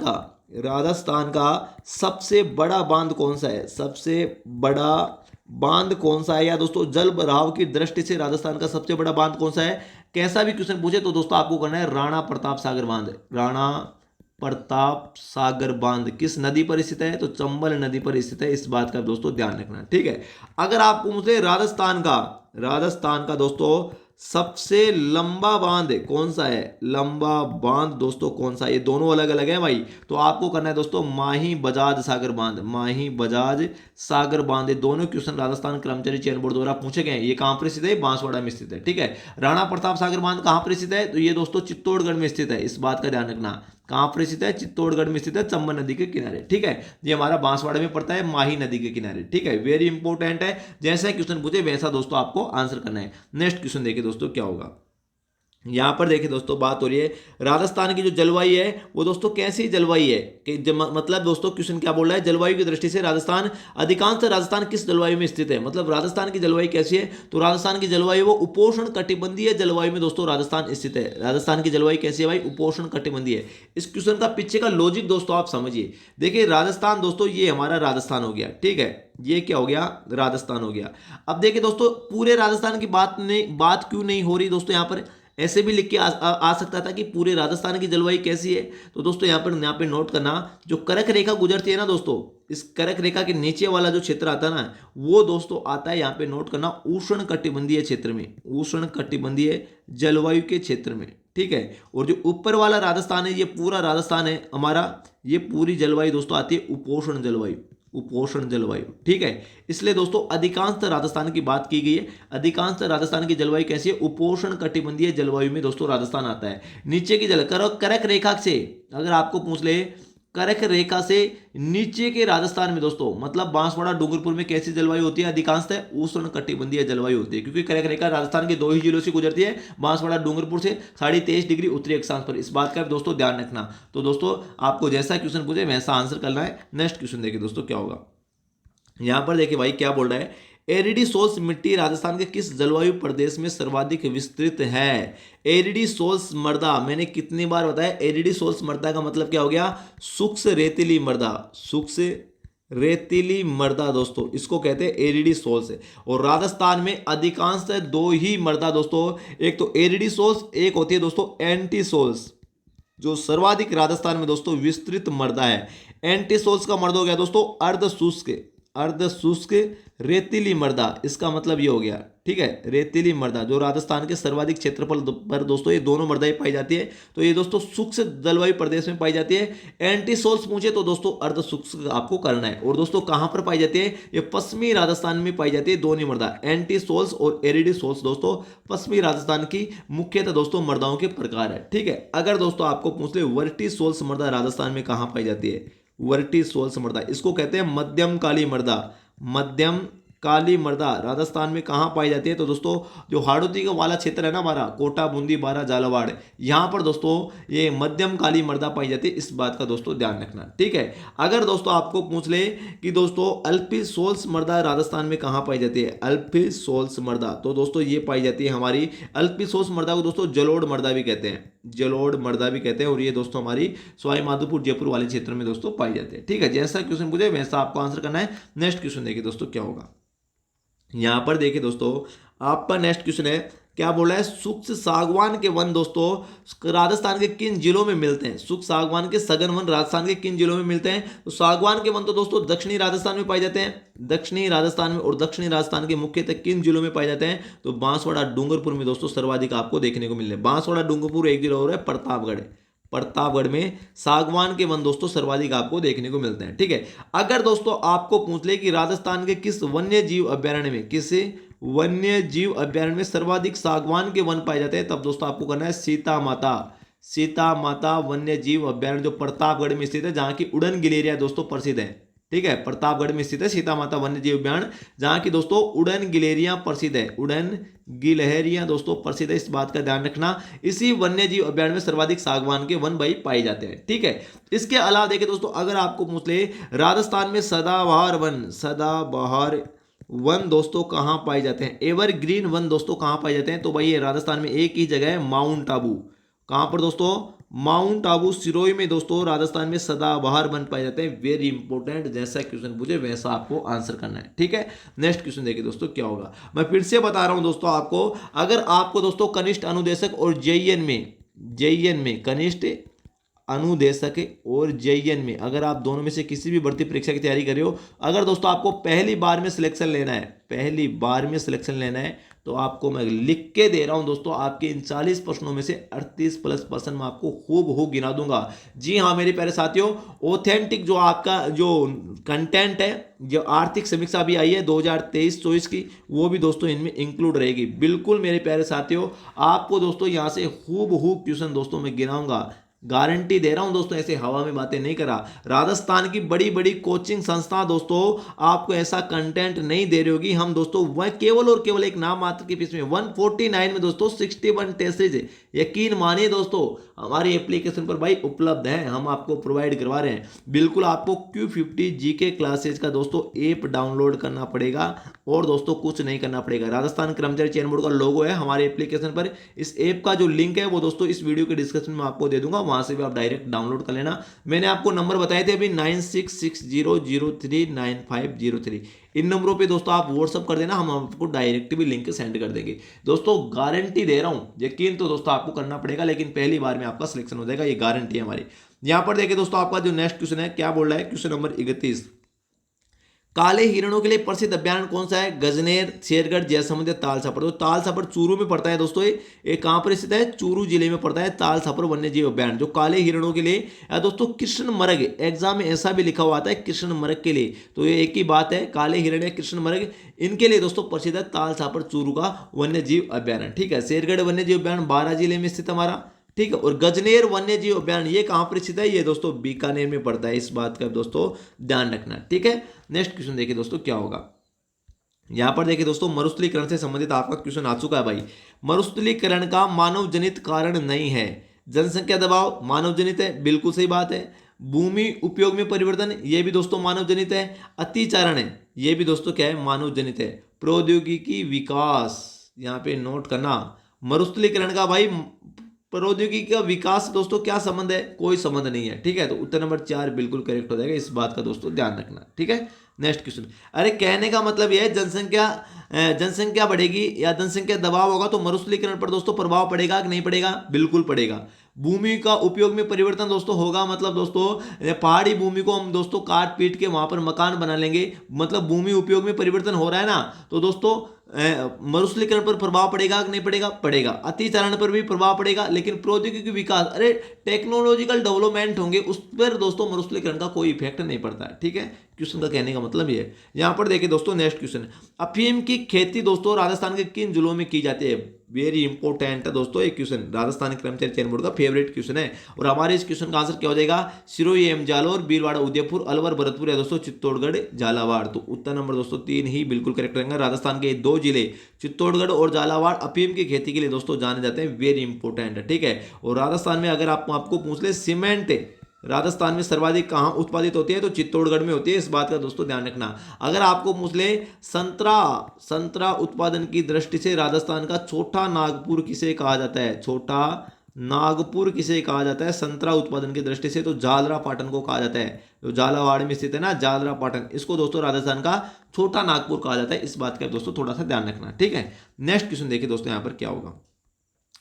का सबसे बड़ा बांध कौन सा है, सबसे बड़ा बांध कौन सा है, या दोस्तों जल भराव की दृष्टि से राजस्थान का सबसे बड़ा बांध कौन सा है, कैसा भी क्वेश्चन पूछे तो दोस्तों आपको करना है राणा प्रताप सागर बांध। राणा प्रताप सागर बांध किस नदी पर स्थित है? तो चंबल नदी पर स्थित है। इस बात का दोस्तों ध्यान रखना। ठीक है, अगर आपको मुझे राजस्थान का दोस्तों सबसे लंबा बांध कौन सा है, लंबा बांध दोस्तों कौन सा है, ये दोनों अलग अलग है भाई, तो आपको करना है दोस्तों माही बजाज सागर बांध, माही बजाज सागर बांध। ये दोनों क्वेश्चन राजस्थान कर्मचारी चयन बोर्ड द्वारा पूछे गए हैं। ये कहां पर स्थित है? बांसवाड़ा में स्थित है। ठीक है, राणा प्रताप सागर बांध कहां पर स्थित है? तो ये दोस्तों चित्तौड़गढ़ में स्थित है। इस बात का ध्यान रखना, कहाँ पर स्थित है? चित्तौड़गढ़ में स्थित है, चंबल नदी के किनारे। ठीक है, ये हमारा बांसवाड़ा में पड़ता है, माही नदी के किनारे। ठीक है, वेरी इंपॉर्टेंट है, जैसा क्वेश्चन पूछे वैसा दोस्तों आपको आंसर करना है। नेक्स्ट क्वेश्चन देखिए दोस्तों क्या होगा। यहाँ पर देखिए दोस्तों बात हो रही है राजस्थान की जो जलवायु है वो दोस्तों कैसी जलवायु है कि मतलब दोस्तों क्वेश्चन क्या बोल रहा है, जलवायु की दृष्टि से राजस्थान, अधिकांश राजस्थान किस जलवायु में स्थित है? मतलब राजस्थान की जलवायु कैसी है? तो राजस्थान की जलवायु वो उपोष्ण कटिबंधीय जलवायु में दोस्तों राजस्थान स्थित है। राजस्थान की जलवायु कैसी है भाई? उपोष्ण कटिबंधीय है। इस क्वेश्चन का पीछे का लॉजिक दोस्तों आप समझिए। देखिए राजस्थान दोस्तों, ये हमारा राजस्थान हो गया। ठीक है, ये क्या हो गया? राजस्थान हो गया। अब देखिए दोस्तों पूरे राजस्थान की बात क्यों नहीं हो रही दोस्तों? यहाँ पर ऐसे भी लिख के आ सकता था कि पूरे राजस्थान की जलवायु कैसी है। तो दोस्तों यहाँ पे नोट करना, जो कर्क रेखा गुजरती है ना दोस्तों, इस कर्क रेखा के नीचे वाला जो क्षेत्र आता है ना, वो दोस्तों आता है, यहाँ पे नोट करना, उष्ण कटिबंधीय क्षेत्र में, उष्ण कटिबंधीय जलवायु के क्षेत्र में। ठीक है, और जो ऊपर वाला राजस्थान है, ये पूरा राजस्थान है हमारा, ये पूरी जलवायु दोस्तों आती है उपोष्ण जलवायु, उपोष्ण जलवायु। ठीक है, इसलिए दोस्तों अधिकांश राजस्थान की बात की गई है। अधिकांश राजस्थान की जलवायु कैसी है? उपोष्ण कटिबंधीय जलवायु में दोस्तों राजस्थान आता है। नीचे की कर्क रेखा से अगर आपको पूछ ले, कर्क रेखा से नीचे के राजस्थान में दोस्तों, मतलब बांसवाड़ा डूंगरपुर में कैसी जलवायु होती है? अधिकांशतः उष्ण कटिबंधीय जलवायु होती है, क्योंकि कर्क रेखा राजस्थान के 2 ही जिलों से गुजरती है, बांसवाड़ा डूंगरपुर से 23.5 डिग्री उत्तरी अक्षांश पर। इस बात का दोस्तों ध्यान रखना। तो दोस्तों आपको जैसा क्वेश्चन पूछे वैसा आंसर करना है। नेक्स्ट क्वेश्चन देखिए दोस्तों क्या होगा। यहां पर देखिए भाई क्या बोल रहा है, एरिडी सोल्स मिट्टी राजस्थान के किस जलवायु प्रदेश में सर्वाधिक विस्तृत है? एरिडी सोल्स मृदा, मैंने कितनी बार बताया, एरिडी सोल्स मृदा का मतलब क्या हो गया? शुष्क रेतीली मृदा, शुष्क रेतीली मृदा दोस्तों, इसको कहते हैं एरिडी सोल्स। और राजस्थान में अधिकांश 2 ही मृदा दोस्तों, एक तो एरिडी सोल्स, एक होती है दोस्तों एंटी सोल्स, जो सर्वाधिक राजस्थान में दोस्तों विस्तृत मृदा है। एंटी सोल्स का मृदा हो गया दोस्तों अर्ध शुष्क, अर्ध शुष्क रेतीली मृदा, इसका मतलब ये हो गया। ठीक है, रेतीली मृदा जो राजस्थान के सर्वाधिक क्षेत्रफल पर दोस्तों ये दोनों मृदाएं पाई जाती है, तो ये दोस्तों शुष्क जलवायु प्रदेश में पाई जाती है। एंटी सोल्स पूछे तो दोस्तों अर्ध शुष्क आपको करना है। और दोस्तों कहां पर पाई जाती है? ये पश्चिमी राजस्थान में पाई जाती है दोनों मृदा, एंटी सोल्स और एरिडी सोल्स दोस्तों पश्चिमी राजस्थान की मुख्यतः दोस्तों मृदाओं के प्रकार है। ठीक है, अगर दोस्तों आपको पूछ ले वर्टी सोल्स मृदा राजस्थान में कहां पाई जाती है? वर्टी सोल्स मृदा, इसको कहते हैं मध्यम काली मृदा, मध्यम काली मृदा राजस्थान में कहां पाई जाती है? तो दोस्तों जो हाड़ौती का वाला क्षेत्र है ना हमारा, कोटा, बूंदी, बारा, झालावाड़, यहां पर दोस्तों ये मध्यम काली मृदा पाई जाती है। इस बात का दोस्तों ध्यान रखना। ठीक है, अगर दोस्तों आपको पूछ ले कि दोस्तों अल्पी सोल्स मृदा राजस्थान में कहां पाई जाती है? अल्पी सोल्स मृदा, तो दोस्तों ये पाई जाती है हमारी अल्पी सोल्स मृदा को दोस्तों जलोढ़ मृदा भी कहते हैं, जलोढ़ मृदा भी कहते हैं। और ये दोस्तों हमारी सवाई माधोपुर जयपुर वाले क्षेत्र में दोस्तों पाई जाते हैं। ठीक है, जैसा क्वेश्चन पूछे वैसा आपको आंसर करना है। नेक्स्ट क्वेश्चन देखिए दोस्तों क्या होगा। यहां पर देखिए दोस्तों आपका नेक्स्ट क्वेश्चन है, क्या बोला है? शुष्क सागवान के वन दोस्तों राजस्थान के किन जिलों में मिलते हैं? शुष्क सागवान के सघन वन राजस्थान के किन जिलों में मिलते हैं? तो सागवान के वन तो दोस्तों दक्षिणी राजस्थान में पाए जाते हैं, दक्षिणी राजस्थान में। और दक्षिणी राजस्थान के मुख्यतः किन जिलों में पाए जाते हैं? तो बांसवाड़ा डूंगरपुर में दोस्तों सर्वाधिक आपको देखने को मिल रहे हैं। बांसवाड़ा डूंगरपुर एक जिला और है प्रतापगढ़, प्रतापगढ़ में सागवान के वन दोस्तों सर्वाधिक आपको देखने को मिलते हैं। ठीक है, अगर दोस्तों आपको पूछ ले कि राजस्थान के किस वन्य जीव अभ्यारण्य में, किस वन्य जीव अभ्यारण्य में सर्वाधिक सागवान के वन पाए जाते हैं, तब दोस्तों आपको करना है सीता माता, सीता माता वन्य जीव अभ्यारण्य जो प्रतापगढ़ में स्थित है, जहां की उड़न गिलेरिया दोस्तों प्रसिद्ध है। ठीक है, प्रतापगढ़ में स्थित है सीता माता वन्य जीव अभ्यारण्य, जहां की दोस्तों उड़न गिलेरिया प्रसिद्ध है, उड़न गिलहरियां दोस्तों प्रसिद्ध है। इस बात का ध्यान रखना। इसी वन्य जीव अभ्यारण्य में सर्वाधिक सागवान के वन भाई पाए जाते हैं। ठीक है, इसके अलावा देखिए दोस्तों अगर आपको पूछ ले राजस्थान में सदाबहार वन, सदाबहार वन दोस्तों कहां पाए जाते हैं? एवरग्रीन वन दोस्तों कहां पाए जाते हैं? तो भाई ये राजस्थान में एक ही जगह है, माउंट आबू। कहां पर दोस्तों? माउंट आबू सिरोही में दोस्तों राजस्थान में सदाबहार वन पाए जाते हैं। वेरी इंपॉर्टेंट, जैसा क्वेश्चन पूछे वैसा आपको आंसर करना है। ठीक है, नेक्स्ट क्वेश्चन देखिए दोस्तों क्या होगा। मैं फिर से बता रहा हूं दोस्तों आपको, अगर आपको दोस्तों कनिष्ठ अनुदेशक और जेईएन में कनिष्ठ अनुदेशक और जेईएन में, अगर आप दोनों में से किसी भी भर्ती परीक्षा की तैयारी कर रहे हो, अगर दोस्तों आपको पहली बार में सिलेक्शन लेना है, पहली बार में सिलेक्शन लेना है, तो आपको मैं लिख के दे रहा हूं दोस्तों, आपके इन 40 प्रश्नों में से 38+% मैं आपको खूब गिना दूंगा। जी हाँ मेरे प्यारे साथियों, ऑथेंटिक जो आपका जो कंटेंट है, जो आर्थिक समीक्षा भी आई है 2023-24 की, वो भी दोस्तों इनमें इंक्लूड रहेगी। बिल्कुल मेरे प्यारे साथियों, आपको दोस्तों यहाँ से खूब क्वेश्चन दोस्तों मैं गिनाऊंगा, गारंटी दे रहा हूं दोस्तों, ऐसे हवा में बातें नहीं करा। राजस्थान की बड़ी बड़ी कोचिंग संस्था दोस्तों आपको ऐसा कंटेंट नहीं दे रही होगी। हम दोस्तों वह केवल और केवल एक नाम मात्र की फीस में 149 में दोस्तों 61 टेस्ट सीरीज, यकीन मानिए दोस्तों हमारी एप्लीकेशन पर भाई उपलब्ध है, हम आपको प्रोवाइड करवा रहे हैं। बिल्कुल आपको Q50 जीके क्लासेज का दोस्तों ऐप डाउनलोड करना पड़ेगा और दोस्तों कुछ नहीं करना पड़ेगा। राजस्थान कर्मचारी चयन बोर्ड का लोगो है हमारे एप्लीकेशन पर। इस ऐप का जो लिंक है वो दोस्तों इस वीडियो के डिस्क्रिप्शन में आपको दे दूंगा, वहां से भी आप डायरेक्ट डाउनलोड कर लेना। मैंने आपको नंबर बताए थे अभी 9660039503, इन नंबरों पे दोस्तों आप व्हाट्सअप कर देना, हम आपको डायरेक्ट भी लिंक सेंड कर देंगे। दोस्तों गारंटी दे रहा हूं, यकीन तो दोस्तों आपको करना पड़ेगा, लेकिन पहली बार में आपका सिलेक्शन हो जाएगा, ये गारंटी है हमारी। यहां पर देखिए दोस्तों आपका जो नेक्स्ट क्वेश्चन है क्या बोल रहा है, क्वेश्चन नंबर 31, काले हिरणों के लिए प्रसिद्ध अभ्यारण्य कौन सा है? गजनेर, शेरगढ़, जैसलमेर, तालछापर। तो तालछापर चूरू में पड़ता है दोस्तों, ये कहां पर स्थित है? चूरू जिले में पड़ता है तालछापर वन्य जीव अभ्यारण्य, जो काले हिरणों के लिए। या दोस्तों कृष्ण मृग, एग्जाम में ऐसा भी लिखा हुआ आता है कृष्ण मृग के लिए, तो ये एक ही बात है, काले हिरण या कृष्ण मृग इनके लिए दोस्तों प्रसिद्ध है तालछापर चूरू का वन्य जीव अभ्यारण्य। ठीक है, शेरगढ़ वन्य जीव अभ्यारण्य बारां जिले में स्थित हमारा। ठीक है, और गजनेर वन्य जीव अभ्यारण्य ये कहां पर स्थित है? ये दोस्तों बीकानेर में पड़ता है, इस बात का दोस्तों ध्यान रखना। ठीक है, नेक्स्ट क्वेश्चन देखिए दोस्तों क्या होगा। यहां पर देखिए दोस्तों मरुस्थलीकरण से संबंधित आपका क्वेश्चन आ चुका है भाई। मरुस्थलीकरण का मानव जनित कारण नहीं है। जनसंख्या दबाव मानव जनित है, बिल्कुल सही बात है। भूमि उपयोग में परिवर्तन ये भी दोस्तों मानव जनित है। अतिचारण है ये भी दोस्तों क्या है? मानव जनित है। प्रौद्योगिकी विकास, यहाँ पे नोट करना, मरुस्थलीकरण का भाई प्रौद्योगिकी का विकास दोस्तों क्या संबंध है? कोई संबंध नहीं है। ठीक है, तो उत्तर नंबर 4 बिल्कुल करेक्ट हो जाएगा, इस बात का दोस्तों ध्यान रखना। ठीक है, नेक्स्ट क्वेश्चन। अरे कहने का मतलब यह है जनसंख्या बढ़ेगी या जनसंख्या दबाव होगा तो मरुस्थलीकरण पर दोस्तों प्रभाव पड़ेगा कि नहीं पड़ेगा? बिल्कुल पड़ेगा। भूमि का उपयोग में परिवर्तन दोस्तों होगा, मतलब दोस्तों पहाड़ी भूमि को हम दोस्तों काट पीट के वहां पर मकान बना लेंगे, मतलब भूमि उपयोग में परिवर्तन हो रहा है ना, तो दोस्तों मरुस्थलीकरण पर प्रभाव पड़ेगा कि नहीं पड़ेगा? पड़ेगा। अतिचारण पर भी प्रभाव पड़ेगा, लेकिन प्रौद्योगिकी विकास, अरे टेक्नोलॉजिकल डेवलपमेंट होंगे उस पर दोस्तों मरुस्थलीकरण का कोई इफेक्ट नहीं पड़ता है। ठीक है, क्वेश्चन का कहने का मतलब ये है। यहां पर देखिए दोस्तों नेक्स्ट क्वेश्चन, अफीम की खेती दोस्तों राजस्थान के किन जिलों में की जाती है? वेरी इंपॉर्टेंट है दोस्तों एक क्वेश्चन, राजस्थान कर्मचारी चयन बोर्ड का फेवरेट क्वेश्चन है। और हमारे इस क्वेश्चन का आंसर क्या हो जाएगा? सिरोही एवं जालोर, भीलवाड़ा उदयपुर, अलवर भरतपुर या दोस्तों चित्तौड़गढ़ झालावाड़। तो उत्तर नंबर दोस्तों 3 ही बिल्कुल करेक्ट रहेंगे। राजस्थान के 2 जिले चित्तौड़गढ़ और झालावाड़ अफीम की खेती के लिए दोस्तों जाने जाते हैं, वेरी इंपॉर्टेंट है। ठीक है, और राजस्थान में अगर आपको पूछ ले सीमेंट राजस्थान में सर्वाधिक कहां उत्पादित होती है, तो चित्तौड़गढ़ में होती है, इस बात का दोस्तों ध्यान रखना। अगर आपको पूछ ले संतरा उत्पादन की दृष्टि से राजस्थान का छोटा नागपुर किसे कहा जाता है? छोटा नागपुर किसे कहा जाता है संतरा उत्पादन की दृष्टि से? तो झालरा पाटन को कहा जाता है, जो झालावाड़ में स्थित है ना झालरा पाटन, इसको दोस्तों राजस्थान का छोटा नागपुर कहा जाता है, इस बात का दोस्तों थोड़ा सा ध्यान रखना। ठीक है, नेक्स्ट क्वेश्चन देखिए दोस्तों यहाँ पर क्या होगा।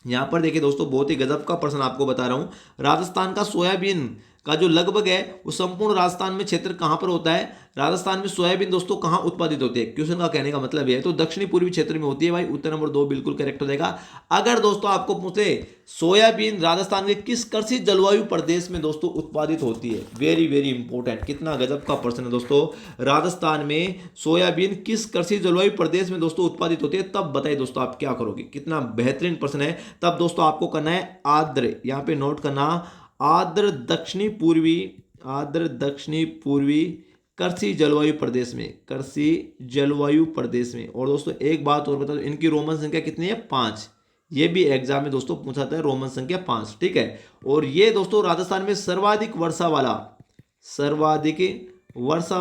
यहां पर देखिए दोस्तों बहुत ही गजब का प्रश्न आपको बता रहा हूं। राजस्थान का सोयाबीन का जो लगभग है वो संपूर्ण राजस्थान में क्षेत्र कहां पर होता है? राजस्थान में सोयाबीन दोस्तों कहां उत्पादित होती है? क्वेश्चन का कहने का मतलब यह है, तो दक्षिणी पूर्वी क्षेत्र में होती है भाई, उत्तर नंबर 2 बिल्कुल करेक्ट हो जाएगा। अगर दोस्तों आपको पूछे सोयाबीन राजस्थान के किस कृषि जलवायु प्रदेश में दोस्तों उत्पादित होती है? वेरी वेरी इंपॉर्टेंट, कितना गजब का प्रश्न है दोस्तों। राजस्थान में सोयाबीन किस कृषि जलवायु प्रदेश में दोस्तों उत्पादित होती है? तब बताइए दोस्तों आप क्या करोगे, कितना बेहतरीन प्रश्न है। तब दोस्तों आपको करना है आर्द्र, यहां पे नोट करना, आर्द्र दक्षिणी पूर्वी कृषि जलवायु प्रदेश में, कृषि जलवायु प्रदेश में। और दोस्तों एक बात और बता दो, इनकी रोमन संख्या कितनी है? 5। ये भी एग्जाम में दोस्तों पूछा था, रोमन संख्या 5। ठीक है, और ये दोस्तों राजस्थान में सर्वाधिक वर्षा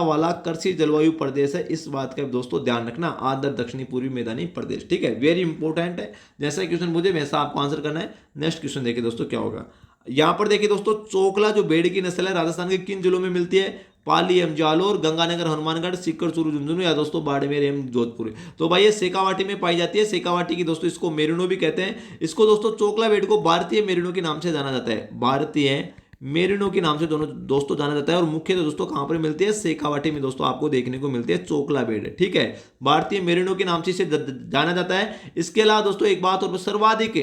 वाला कृषि जलवायु प्रदेश है, इस बात का दोस्तों ध्यान रखना, आर्द्र दक्षिणी पूर्वी मैदानी प्रदेश। ठीक है, वेरी इंपॉर्टेंट है, जैसा क्वेश्चन पूछे वैसा आपको आंसर करना है। नेक्स्ट क्वेश्चन देखिए दोस्तों क्या होगा। यहां पर देखिए दोस्तों चोकला जो भेड़ की नस्ल है राजस्थान के किन जिलों में मिलती है? पाली एवं जालोर, गंगानगर, हनुमानगढ़, सीकर, चूरू, झुंझुनू या दोस्तों बाड़मेर एवं जोधपुर। तो भाई ये शेखावाटी में पाई जाती है, शेखावाटी की दोस्तों इसको मेरिनो भी कहते हैं। इसको दोस्तों चोकला भेड़ को भारतीय मेरिनो के नाम से जाना जाता है, भारतीय मेरिनो के नाम से दोनों दोस्तों जाना जाता है। और मुख्य दोस्तों कहां पर मिलती है? शेखावाटी में दोस्तों आपको देखने को मिलती है चोकला भेड़। ठीक है, भारतीय मेरिनो के नाम से इसे जाना जाता है। इसके अलावा दोस्तों एक बात और, सर्वाधिक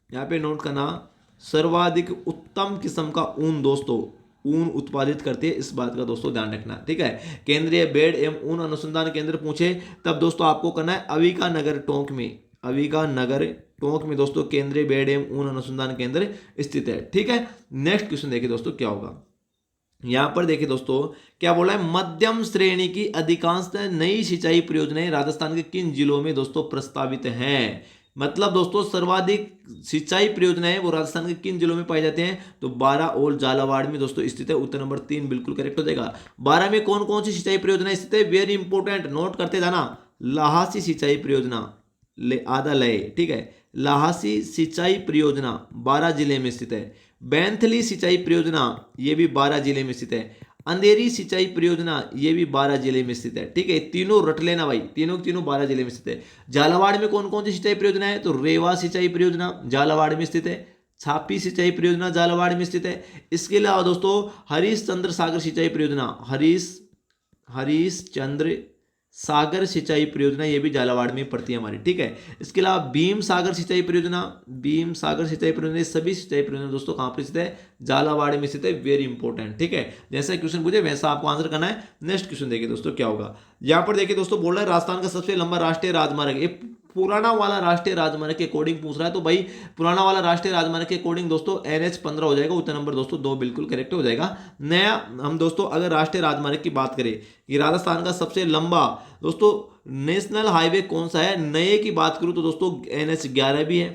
यहाँ पे नोट करना, सर्वाधिक उत्तम किस्म का ऊन दोस्तों ऊन उत्पादित करती है, इस बात का दोस्तों ध्यान रखना। ठीक है, केंद्रीय भेड़ एवं ऊन अनुसंधान केंद्र पूछे तब दोस्तों आपको करना है अविका नगर टोंक में, अविका नगर टोंक में दोस्तों केंद्रीय बेड़ एवं ऊन अनुसंधान केंद्र स्थित है। ठीक है, नेक्स्ट क्वेश्चन देखिए दोस्तों क्या होगा। यहां पर देखिए दोस्तों क्या बोला है, मध्यम श्रेणी की अधिकांश नई सिंचाई परियोजनाएं राजस्थान के किन जिलों में दोस्तों प्रस्तावित हैं। मतलब दोस्तों सर्वाधिक सिंचाई परियोजनाएं वो राजस्थान के किन जिलों में पाई जाते हैं, तो 12 और झालावाड़ में दोस्तों स्थित है। उत्तर नंबर 3 बिल्कुल करेक्ट हो जाएगा। 12 में कौन कौन सी सिंचाई परियोजनाएं स्थित है, वेरी इंपॉर्टेंट, नोट करते जाना। लाहासी सिंचाई परियोजना आधा लय, ठीक है, लाहासी सिंचाई परियोजना 12 जिले में स्थित है। बैंथली सिंचाई परियोजना ये भी 12 जिले में स्थित है। अंधेरी सिंचाई परियोजना ये भी 12 जिले में स्थित है। ठीक है, तीनों रट लेना भाई, तीनों 12 जिले में स्थित है। झालावाड़ में कौन कौन सी सिंचाई परियोजना है, तो रेवा सिंचाई परियोजना झालावाड़ में स्थित है। छापी सिंचाई परियोजना झालावाड़ में स्थित है। इसके अलावा दोस्तों हरीश चंद्र सागर सिंचाई परियोजना, हरीश चंद्र सागर सिंचाई परियोजना ये भी झालावाड़ में पड़ती है हमारी। ठीक है, इसके अलावा भीम सागर सिंचाई परियोजना, भीम सागर सिंचाई परियोजना, सभी सिंचाई परियोजना दोस्तों कहां पर स्थित है, झालावाड़ में स्थित है। Very important. ठीक है, जैसा क्वेश्चन पूछे वैसा आपको आंसर करना है। नेक्स्ट क्वेश्चन देखिए दोस्तों क्या होगा। यहां पर देखिए दोस्तों बोल रहा है राजस्थान का सबसे लंबा राष्ट्रीय राजमार्ग, ये पुराना वाला राष्ट्रीय राजमार्ग के अकॉर्डिंग पूछ रहा है, तो भाई पुराना वाला राष्ट्रीय राजमार्ग के अकॉर्डिंग दोस्तों NH-15 हो जाएगा। उत्तर नंबर दोस्तों 2 बिल्कुल करेक्ट हो जाएगा। नया हम दोस्तों अगर राष्ट्रीय राजमार्ग की बात करें कि राजस्थान का सबसे लंबा दोस्तों नेशनल हाईवे कौन सा है, नए की बात करूं तो दोस्तों NH-11 भी है।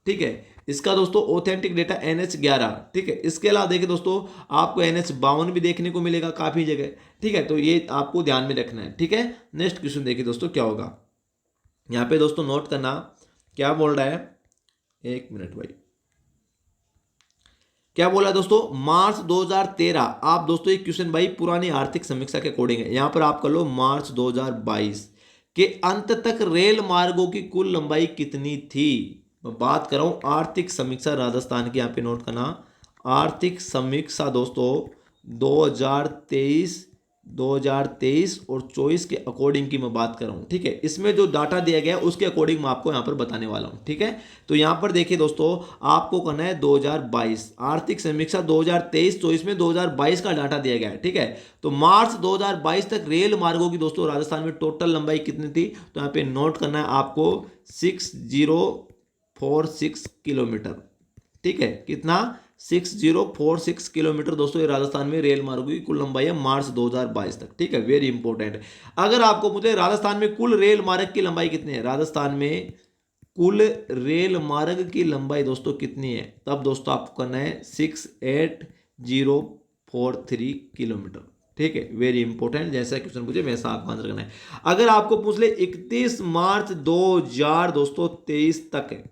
ठीक है, इसका दोस्तों ऑथेंटिक डेटा NH-11। ठीक है, इसके अलावा देखिए दोस्तों आपको NH-52 भी देखने को मिलेगा काफी जगह। ठीक है, तो ये आपको ध्यान में रखना है। ठीक है, नेक्स्ट क्वेश्चन देखिए दोस्तों क्या होगा। यहां पे दोस्तों नोट करना क्या बोल रहा है, एक मिनट भाई, क्या बोला दोस्तों, मार्च 2013। आप दोस्तों एक क्वेश्चन भाई पुरानी आर्थिक समीक्षा के अकॉर्डिंग है, यहां पर आप कर लो मार्च 2022 के अंत तक रेल मार्गों की कुल लंबाई कितनी थी। मैं बात कर रहा हूं आर्थिक समीक्षा राजस्थान की, यहां पे नोट करना आर्थिक समीक्षा दोस्तों 2023 और 24 के अकॉर्डिंग की मैं बात कर रहा हूं। ठीक है, इसमें जो डाटा दिया गया है उसके अकॉर्डिंग मैं आपको यहां पर बताने वाला हूं। ठीक है, तो यहां पर देखिए दोस्तों आपको करना है 2022 आर्थिक समीक्षा 2023-24 में 2022 का डाटा दिया गया है। ठीक है, तो मार्च 2022 तक रेल मार्गों की दोस्तों राजस्थान में टोटल लंबाई कितनी थी, तो यहां पे नोट करना है आपको 6046 किलोमीटर। ठीक है, कितना, 6046 किलोमीटर दोस्तों ये राजस्थान में रेल मार्गों की कुल लंबाई है मार्च 2022 तक। ठीक है, वेरी इंपॉर्टेंट। अगर आपको मुझे राजस्थान में कुल रेल मार्ग की लंबाई कितनी है, राजस्थान में कुल रेल मार्ग की लंबाई दोस्तों कितनी है, तब दोस्तों आपको करना है 68043 किलोमीटर। ठीक है, वेरी इंपॉर्टेंट, जैसा क्वेश्चन पूछे वैसा आपको आंसर करना है। अगर आपको पूछ ले 31 मार्च 2023 तक है,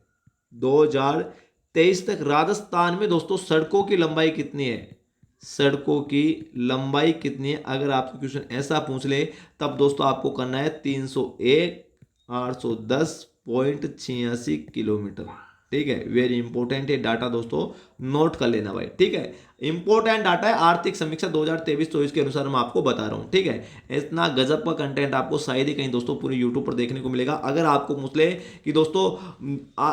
2023 तक राजस्थान में दोस्तों सड़कों की लंबाई कितनी है, सड़कों की लंबाई कितनी है, अगर आपको क्वेश्चन ऐसा पूछ ले तब दोस्तों आपको करना है 301,810.86 किलोमीटर। ठीक है, वेरी इंपॉर्टेंट है डाटा दोस्तों, नोट कर लेना भाई। ठीक है, इंपॉर्टेंट डाटा है, आर्थिक समीक्षा 2023-24 के अनुसार मैं आपको बता रहा हूं। ठीक है, इतना गजब का कंटेंट आपको शायद ही कहीं दोस्तों पूरे यूट्यूब पर देखने को मिलेगा। अगर आपको पूछ ले कि दोस्तों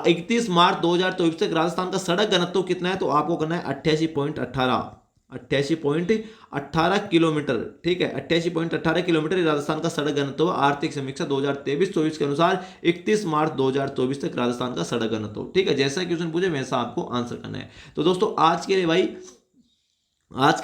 31 मार्च 2024 तक राजस्थान का सड़क घनत्व कितना है, तो आपको करना है 88.18 किलोमीटर। ठीक है, 88.18 किलोमीटर राजस्थान का सड़क घनत्व आर्थिक समीक्षा 2023-24 के अनुसार 31 मार्च 2024 तक राजस्थान का सड़क घनत्व। ठीक है, जैसा क्वेश्चन पूछे वैसा आपको आंसर करना है। तो दोस्तों आज के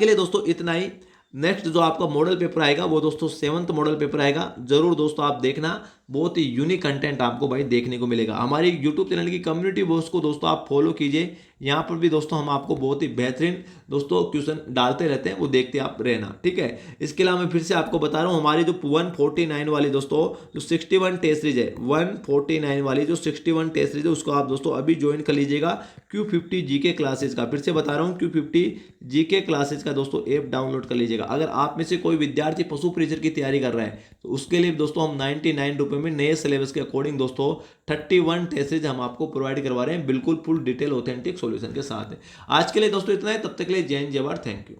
लिए दोस्तों इतना ही। नेक्स्ट जो आपका मॉडल पेपर आएगा वो दोस्तों 7th मॉडल पेपर आएगा, जरूर दोस्तों आप देखना, बहुत ही यूनिक कंटेंट आपको भाई देखने को मिलेगा। हमारी यूट्यूब चैनल की कम्युनिटी बॉक्स को दोस्तों आप फॉलो कीजिए, यहाँ पर भी दोस्तों हम आपको बहुत ही बेहतरीन दोस्तों क्वेश्चन डालते रहते हैं, वो देखते आप रहना। ठीक है, इसके अलावा मैं फिर से आपको बता रहा हूँ हमारी जो 149 वाली दोस्तों जो 61 टेस्ट सीरीज है, 149 वाली जो 61 टेस्ट सीरीज है उसको आप दोस्तों अभी ज्वाइन कर लीजिएगा Q50 जीके क्लासेज का। फिर से बता रहा हूँ Q50 जीके क्लासेज का दोस्तों ऐप डाउनलोड कर लीजिएगा। अगर आप में से कोई विद्यार्थी पशु परीक्षण की तैयारी कर रहा है तो उसके लिए दोस्तों हम 99 रुपये में नए सिलेबस के अकॉर्डिंग दोस्तों 31 टेस्टेज हम आपको प्रोवाइड करवा रहे हैं, बिल्कुल फुल डिटेल ऑथेंटिक सॉल्यूशन के साथ है। आज के लिए दोस्तों इतना है, तब तक के लिए जय हिंद जय भारत, थैंक यू।